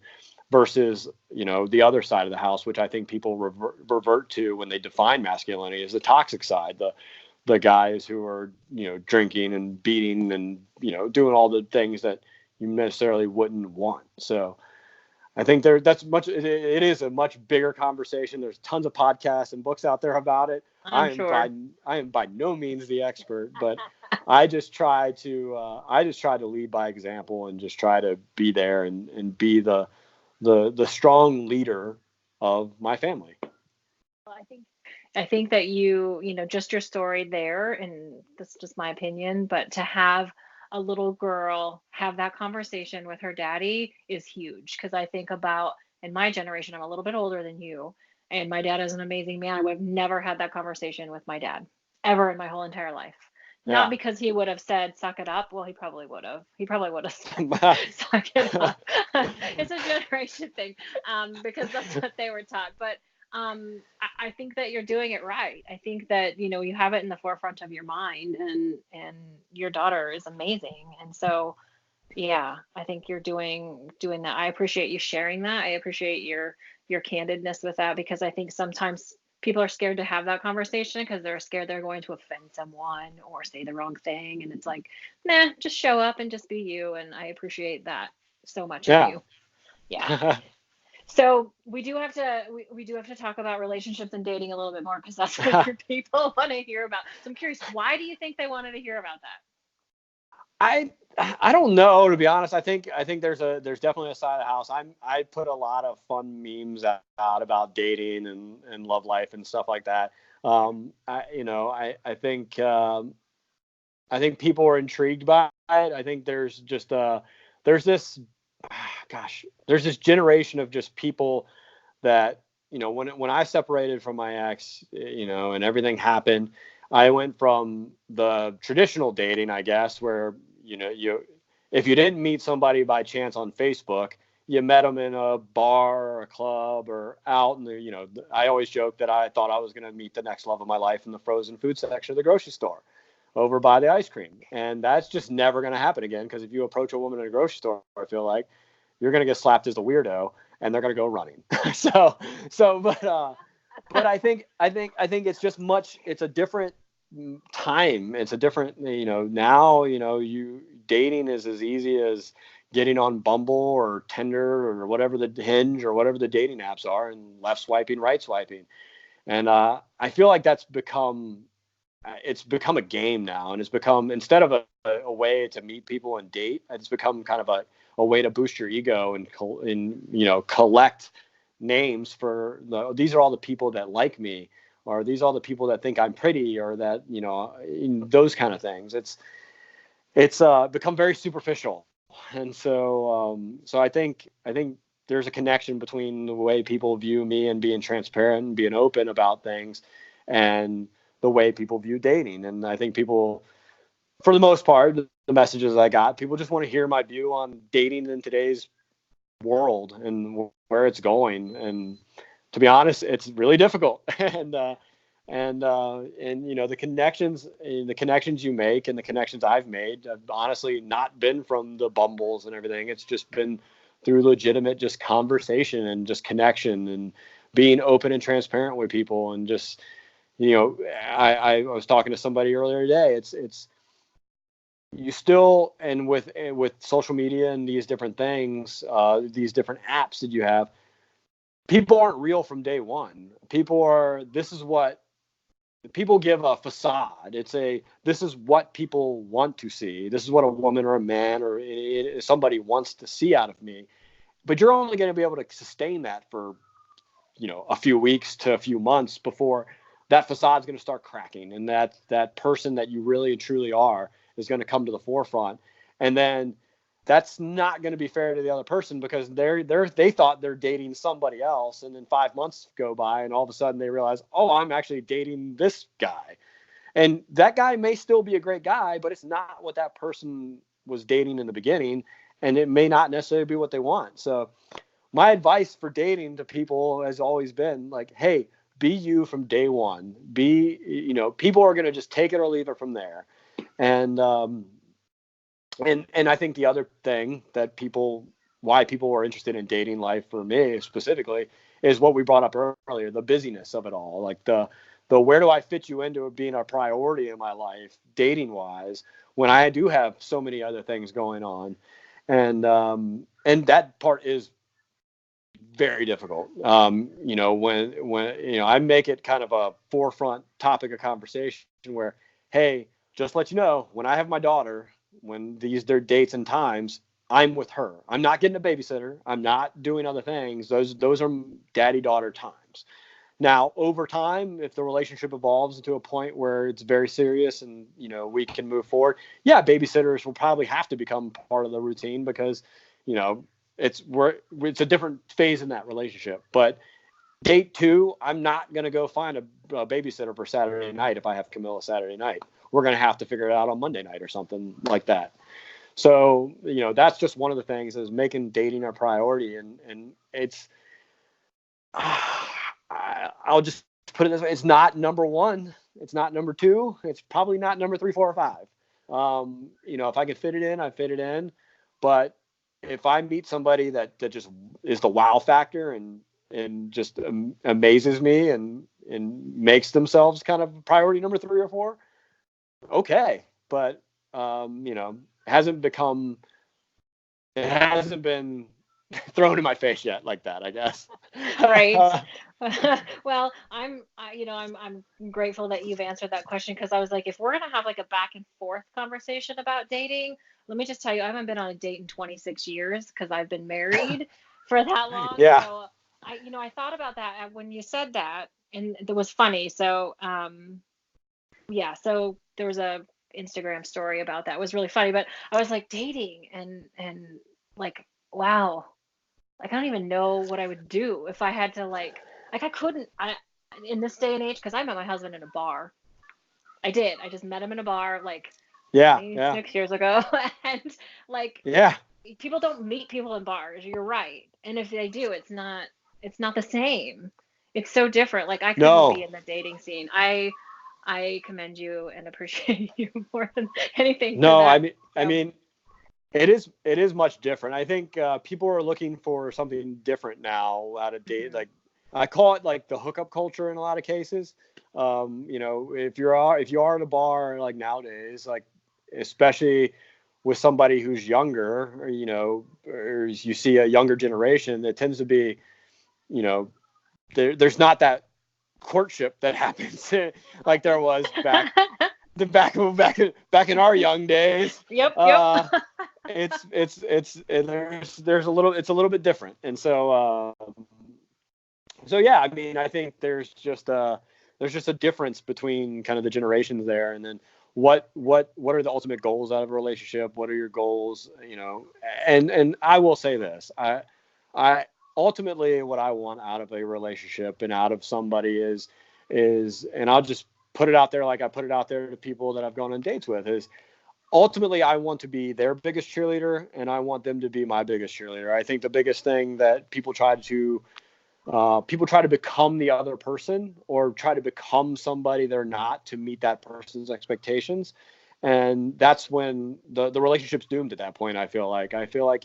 versus, the other side of the house, which I think people revert to when they define masculinity, is the toxic side, the guys who are, drinking and beating and, doing all the things that you necessarily wouldn't want. So I think it is a much bigger conversation. There's tons of podcasts and books out there about it. I am by no means the expert, but I just try to lead by example and just try to be there and be the strong leader of my family. Well, I think that just your story there, and this is just my opinion, but to have a little girl have that conversation with her daddy is huge. Because I think about, in my generation, I'm a little bit older than you, and my dad is an amazing man. I would have never had that conversation with my dad ever in my whole entire life. Yeah. Not because he would have said, suck it up. Well, he probably would have. Said, suck it up. It's a generation thing, because that's what they were taught. But I think that you're doing it right. I think that, you have it in the forefront of your mind, and your daughter is amazing. And so, yeah, I think you're doing that. I appreciate you sharing that. I appreciate your candidness with that, because I think sometimes people are scared to have that conversation because they're scared they're going to offend someone or say the wrong thing. And it's like, nah, just show up and just be you. And I appreciate that so much of you. Yeah. So we do have to talk about relationships and dating a little bit more, because that's what your people want to hear about. So I'm curious, why do you think they wanted to hear about that? I don't know, to be honest. I think there's definitely a side of the house. I put a lot of fun memes out about dating and love life and stuff like that. I think people are intrigued by it. I think there's this generation of just people that, when I separated from my ex, and everything happened, I went from the traditional dating, I guess, where, if you didn't meet somebody by chance on Facebook, you met them in a bar or a club or out in the, I always joke that I thought I was going to meet the next love of my life in the frozen food section of the grocery store over by the ice cream. And that's just never going to happen again, because if you approach a woman in a grocery store, I feel like you're going to get slapped as a weirdo and they're going to go running. But I think it's just it's a different time. It's a different, now, dating is as easy as getting on Bumble or Tinder or whatever, the Hinge or whatever the dating apps are, and left swiping, right swiping. And I feel like it's become a game now, and it's become, instead of a way to meet people and date, it's become kind of a way to boost your ego and collect names for these are all the people that like me, or these are all the people that think I'm pretty, or that, those kind of things. It's become very superficial. And so I think there's a connection between the way people view me and being transparent and being open about things, and the way people view dating. And I think people, for the most part, the messages I got, people just want to hear my view on dating in today's world and where it's going. And to be honest, it's really difficult. And And you know, the connections you make and the connections I've made have honestly not been from the Bumbles and everything. It's just been through legitimate just conversation and just connection and being open and transparent with people. And just, you know, I was talking to somebody earlier today. It's you still, and with social media and these different things, these different apps that you have, people aren't real from day one. This is what people give a facade. This is what people want to see. This is what a woman or a man or somebody wants to see out of me. But you're only going to be able to sustain that for, you know, a few weeks to a few months before that facade's going to start cracking, and that person that you really and truly are is going to come to the forefront. And then that's not going to be fair to the other person, because they thought they're dating somebody else, and then 5 months go by and all of a sudden they realize, oh, I'm actually dating this guy. And that guy may still be a great guy, but it's not what that person was dating in the beginning, and it may not necessarily be what they want. So my advice for dating to people has always been like, hey, be you from day one. You know, people are going to just take it or leave it from there. And I think the other thing that why people are interested in dating life for me specifically is what we brought up earlier, the busyness of it all. Like the where do I fit you into it being a priority in my life, dating wise, when I do have so many other things going on. And that part is very difficult. You know, when you know, I make it kind of a forefront topic of conversation where, hey, just let you know, when I have my daughter, when their dates and times, I'm with her. I'm not getting a babysitter. I'm not doing other things. Those are daddy-daughter times. Now, over time, if the relationship evolves to a point where it's very serious and, you know, we can move forward, yeah, babysitters will probably have to become part of the routine, because, you know, it's a different phase in that relationship. But date 2, I'm not going to go find a babysitter for Saturday night if I have Camilla Saturday night. We're going to have to figure it out on Monday night or something like that. So, you know, that's just one of the things, is making dating a priority. And it's, I'll just put it this way. It's not number 1. It's not number 2. It's probably not number 3, 4, or 5. You know, if I can fit it in, I fit it in. But if I meet somebody that just is the wow factor and just amazes me and makes themselves kind of priority number 3 or 4, okay. But you know, it hasn't been thrown in my face yet like that, I guess. Right. Well, you know, I'm grateful that you've answered that question, because I was like, if we're gonna have like a back and forth conversation about dating, let me just tell you, I haven't been on a date in 26 years because I've been married for that long. Yeah. So you know, I thought about that when you said that, and it was funny. So, yeah, so there was a Instagram story about that. It was really funny, but I was like, dating and like, wow. Like, I don't even know what I would do if I had to I couldn't in this day and age, because I met my husband in a bar. I did. I just met him in a bar like Yeah. 26 years ago. And like, Yeah. people don't meet people in bars. You're right. And if they do, it's not the same. It's so different. Like, I couldn't be No. in the dating scene. I commend you and appreciate you more than anything for No. that. I So, mean, it is much different. I think people are looking for something different now out of date. mhm. Like, I call it like the hookup culture in a lot of cases. You know, if you are at a bar like nowadays, like especially with somebody who's younger, or, you know, or you see a younger generation, it tends to be, you know, there's not that courtship that happens like there was back in our young days. Yep, yep. Uh, there's a little, it's a little bit different. And so yeah, I mean, I think there's just a difference between kind of the generations there. And then what are the ultimate goals out of a relationship? What are your goals? You know, and I will say this, I ultimately, what I want out of a relationship and out of somebody is, and I'll just put it out there like I put it out there to people that I've gone on dates with, is ultimately I want to be their biggest cheerleader and I want them to be my biggest cheerleader. I think the biggest thing that people try to People try to become the other person or try to become somebody they're not to meet that person's expectations. And that's when the relationship's doomed at that point. I feel like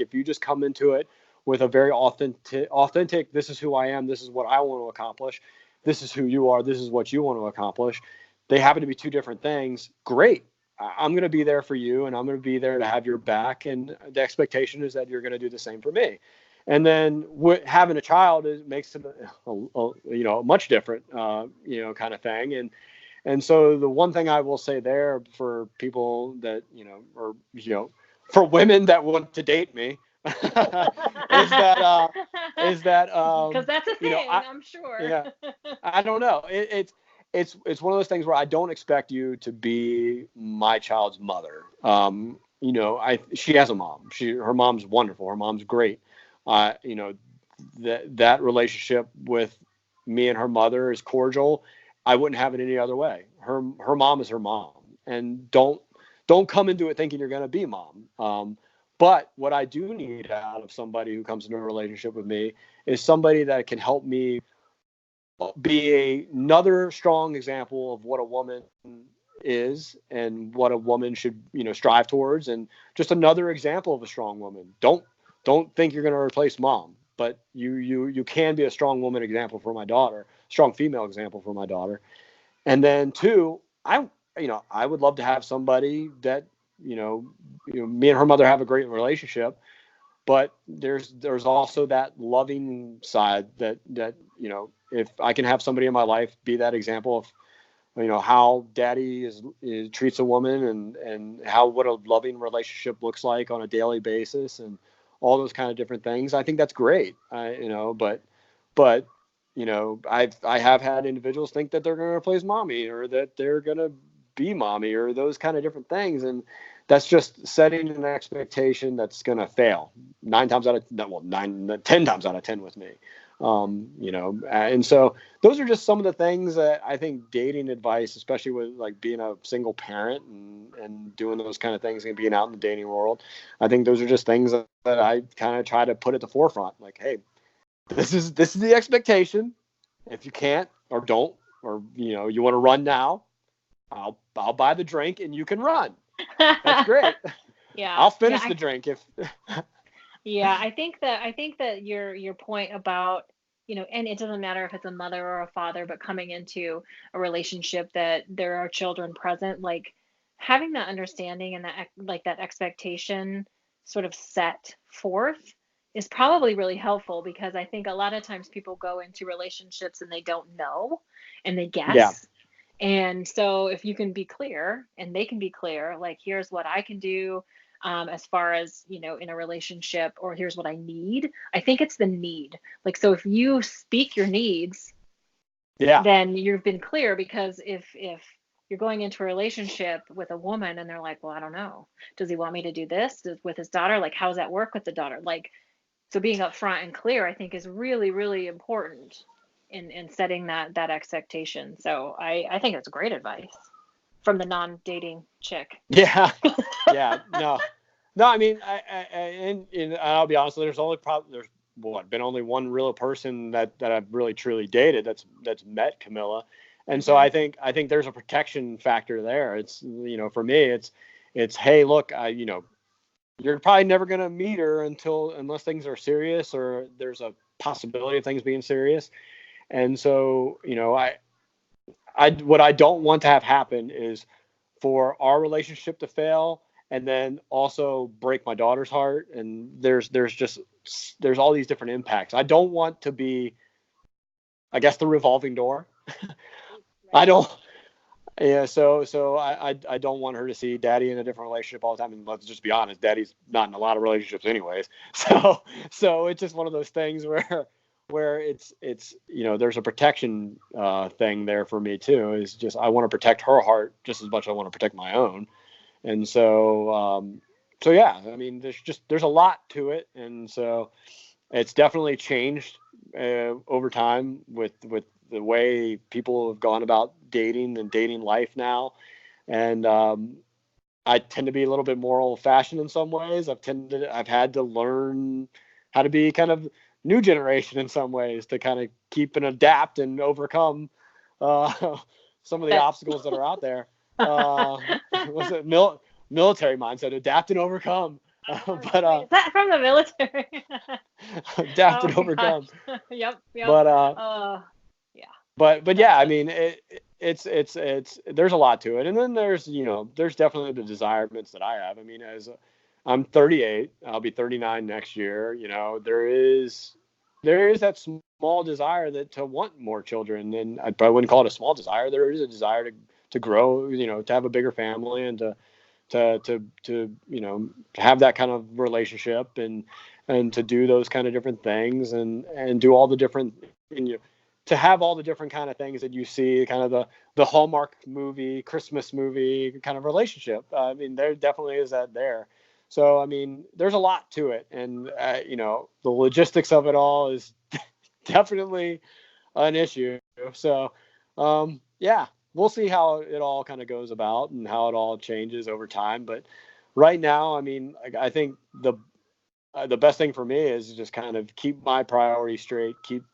if you just come into it with a very authentic, this is who I am, this is what I want to accomplish, this is who you are, this is what you want to accomplish. They happen to be two different things. Great. I'm going to be there for you, and I'm going to be there to have your back. And the expectation is that you're going to do the same for me. And then having a child makes it a much different kind of thing. And so the one thing I will say there for people that or for women that want to date me is that because that's a thing, I'm sure. Yeah, I don't know. It's one of those things where I don't expect you to be my child's mother. She has a mom. Her mom's wonderful. Her mom's great. That relationship with me and her mother is cordial. I wouldn't have it any other way. Her mom is her mom, and don't come into it thinking you're going to be mom. But what I do need out of somebody who comes into a relationship with me is somebody that can help me be another strong example of what a woman is and what a woman should strive towards, and just another example of a strong woman. Don't think you're going to replace mom, but you can be a strong woman example for my daughter, strong female example for my daughter. And then two, I would love to have somebody that me and her mother have a great relationship, but there's also that loving side that if I can have somebody in my life be that example of how daddy treats a woman, and what a loving relationship looks like on a daily basis, and all those kind of different things, I think that's great. But I have had individuals think that they're going to replace mommy, or that they're going to be mommy, or those kind of different things, and that's just setting an expectation that's going to fail 10 times out of 10 with me. And so those are just some of the things that I think dating advice, especially with like being a single parent and doing those kind of things and being out in the dating world, I think those are just things that I kind of try to put at the forefront. Like, hey, this is the expectation. If you can't or don't, or you want to run now, I'll buy the drink and you can run. That's great. Yeah, I'll finish the drink if. Yeah, I think that your point about, and it doesn't matter if it's a mother or a father, but coming into a relationship that there are children present, like having that understanding and that expectation sort of set forth is probably really helpful, because I think a lot of times people go into relationships and they don't know, and they Yeah. guess. And so if you can be clear and they can be clear, like, here's what I can do, as far as, in a relationship, or here's what I need. I think it's the need. Like, so if you speak your needs, Yeah. then you've been clear, because if you're going into a relationship with a woman and they're like, well, I don't know, does he want me to do this with his daughter? Like, how does that work with the daughter? Like, so being upfront and clear, I think, is really, really important in setting that expectation. So I think it's great advice from the non-dating chick. Yeah. Yeah. No. I mean, and I'll be honest. There's been only one real person that I've really truly dated that's met Camilla, and so I think there's a protection factor there. It's for me, it's hey, look, you're probably never gonna meet her unless things are serious, or there's a possibility of things being serious. And so what I don't want to have happen is for our relationship to fail and then also break my daughter's heart. And there's all these different impacts. I don't want to be, I guess, the revolving door. I don't. Yeah, so I don't want her to see daddy in a different relationship all the time. And let's just be honest, daddy's not in a lot of relationships anyways. So it's just one of those things where it's there's a protection thing there for me too. Is just I want to protect her heart just as much as I want to protect my own. And so yeah, I mean, there's a lot to it, and so it's definitely changed over time with the way people have gone about dating and dating life now. And I tend to be a little bit more old fashioned in some ways. I've had to learn how to be kind of new generation in some ways to kind of keep and adapt and overcome some of the obstacles that are out there. Was it military mindset, adapt and overcome? But is that from the military? adapt Oh and my gosh. overcome. Yep. But Yeah. but That's yeah, I it. mean, it's there's a lot to it, and then there's definitely the desirements that I have. I mean, I'm 38, I'll be 39 next year. There is that small desire that to want more children, and I probably wouldn't call it a small desire. There is a desire to grow, to have a bigger family and to have that kind of relationship and to do those kind of different things and do all the different to have all the different kind of things that you see, kind of the Hallmark movie, Christmas movie kind of relationship. I mean, there definitely is that there. So, I mean, there's a lot to it. And, the logistics of it all is definitely an issue. So, yeah, we'll see how it all kind of goes about and how it all changes over time. But right now, I mean, I think the best thing for me is just kind of keep my priorities straight, keep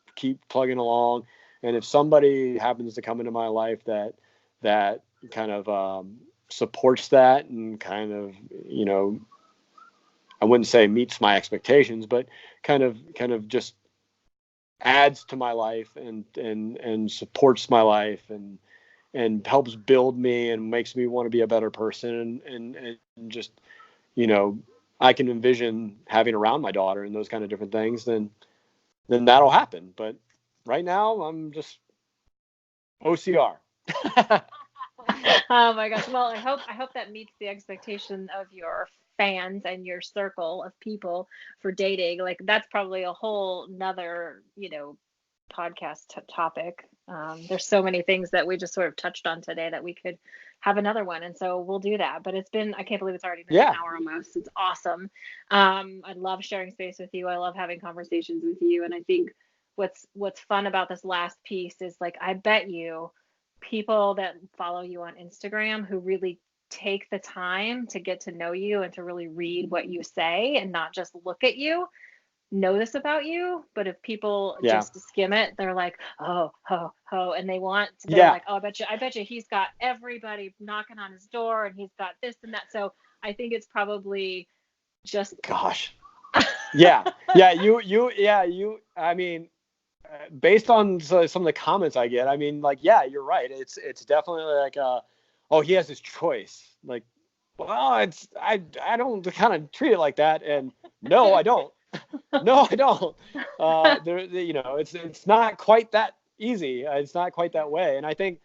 plugging along. And if somebody happens to come into my life that kind of supports that and kind of, I wouldn't say meets my expectations, but kind of just adds to my life and supports my life and helps build me and makes me want to be a better person and just, I can envision having around my daughter and those kind of different things, then that'll happen. But right now I'm just OCR. Oh my gosh. Well, I hope that meets the expectation of your fans and your circle of people for dating. Like that's probably a whole nother, podcast topic. There's so many things that we just sort of touched on today that we could have another one, and so we'll do that. But I can't believe it's already been an Yeah. hour almost. It's awesome. I love sharing space with you. I love having conversations with you, and I think what's fun about this last piece is like I bet you people that follow you on Instagram who really take the time to get to know you and to really read what you say and not just look at you know this about you. But if people Yeah. just skim it, they're like, oh, and they're Yeah. like, oh, I bet you he's got everybody knocking on his door and he's got this and that. So I think it's probably just Gosh. Yeah. Yeah. I mean, based on some of the comments I get, I mean, like, yeah, you're right. It's definitely like, oh, he has his choice. Like, well, I don't kind of treat it like that. And no, I don't. No, I don't. It's not quite that easy. It's not quite that way. And I think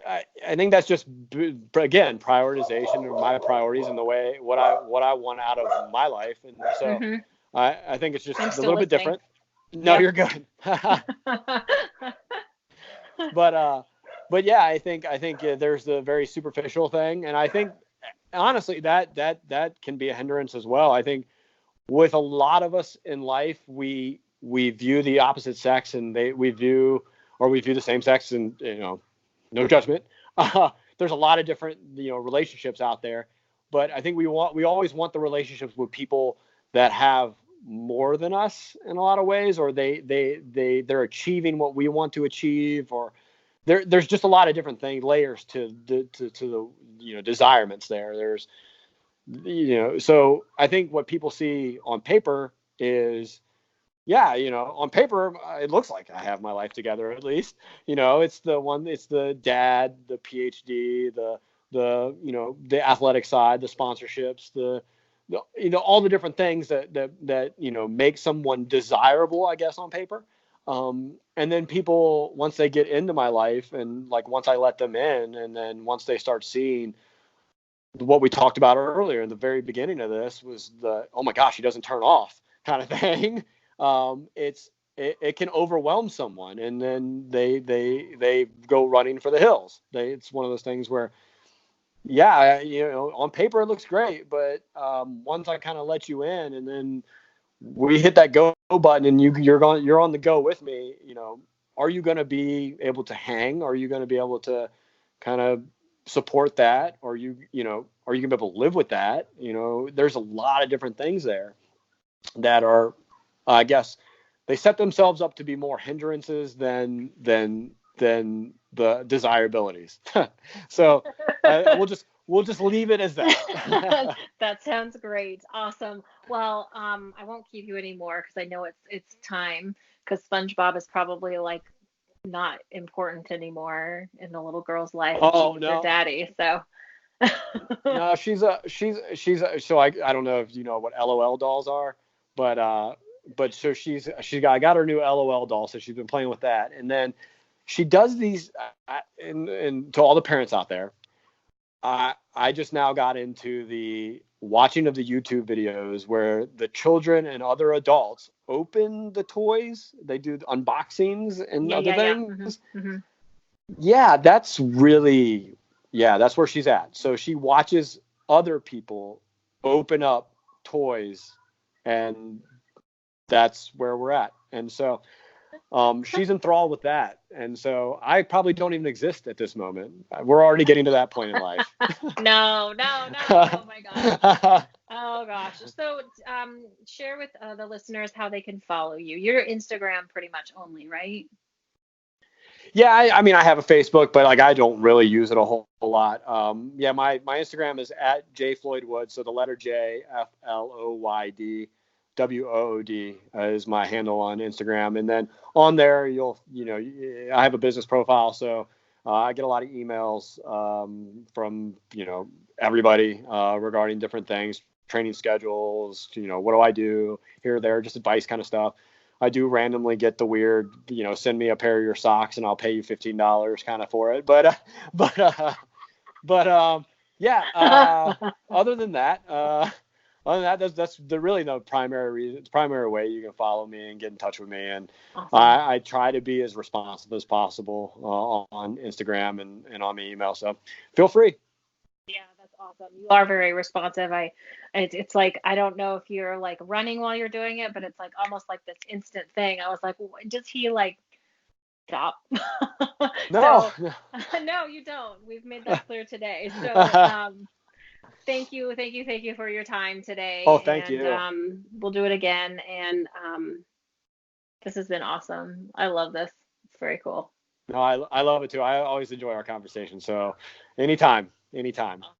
that's just again prioritization of my priorities and the way what I want out of my life. And so hmm I think it's just I'm a still little bit listening. different. No, Yep. you're good. But yeah, I think there's the very superficial thing, and I think honestly that can be a hindrance as well. I think with a lot of us in life, we view the opposite sex and we view the same sex, and no judgment. There's a lot of different relationships out there, but I think we always want the relationships with people that have more than us in a lot of ways, or they're achieving what we want to achieve, or there's just a lot of different things, layers to the desirements there. There's so I think what people see on paper is, yeah, on paper, it looks like I have my life together, at least. It's the dad, the PhD, the athletic side, the sponsorships, all the different things that make someone desirable, I guess, on paper. And then people, once they get into my life and like once I let them in, and then once they start seeing what we talked about earlier in the very beginning of this was oh my gosh, he doesn't turn off kind of thing. It can overwhelm someone, and then they go running for the hills. It's one of those things where, yeah, on paper it looks great, but once I kind of let you in, and then we hit that go button, and you're on the go with me. Are you going to be able to hang? Are you going to be able to kind of support that? Are you going to be able to live with that? There's a lot of different things there that are, I guess, they set themselves up to be more hindrances than the desirabilities. So we'll just leave it as that. That sounds great. Awesome. Well, I won't keep you anymore because I know it's time because SpongeBob is probably like not important anymore in the little girl's life and she Oh needs her no. daddy. So No, so I don't know if you know what LOL dolls are, but so I got her new LOL doll, so she's been playing with that, and then she does these, and to all the parents out there, I just now got into the watching of the YouTube videos where the children and other adults open the toys, they do the unboxings and yeah, other yeah, yeah. things. Hmm. Yeah, that's really, yeah, that's where she's at. So she watches other people open up toys, and that's where we're at. And so she's enthralled with that. And so I probably don't even exist at this moment. We're already getting to that point in life. No, no, no. Oh my gosh. Oh gosh. So, share with the listeners how they can follow you. You're Instagram pretty much only, right? Yeah, I mean, I have a Facebook, but like I don't really use it a whole lot. Yeah, my Instagram is at J Floyd Wood, so the letter J FLOYD WOOD is my handle on Instagram, and then on there I have a business profile, so I get a lot of emails from everybody regarding different things, training schedules, what do I do here or there, just advice kind of stuff. I do randomly get the weird, send me a pair of your socks and I'll pay you $15 kind of for it. But, but, yeah. Other than that, that's the really the primary reason, primary way you can follow me and get in touch with me. And Awesome. I try to be as responsive as possible on Instagram and on my email. So feel free. Yeah, that's awesome. You are very responsive. It's like I don't know if you're like running while you're doing it, but it's like almost like this instant thing. I was like, does he like stop? No. So, no, you don't. We've made that clear today. So, thank you, thank you, thank you for your time Oh, today, thank and you. we'll do it again. And this has been awesome. I love this. It's very cool. No, I love it too. I always enjoy our conversation. So anytime, anytime.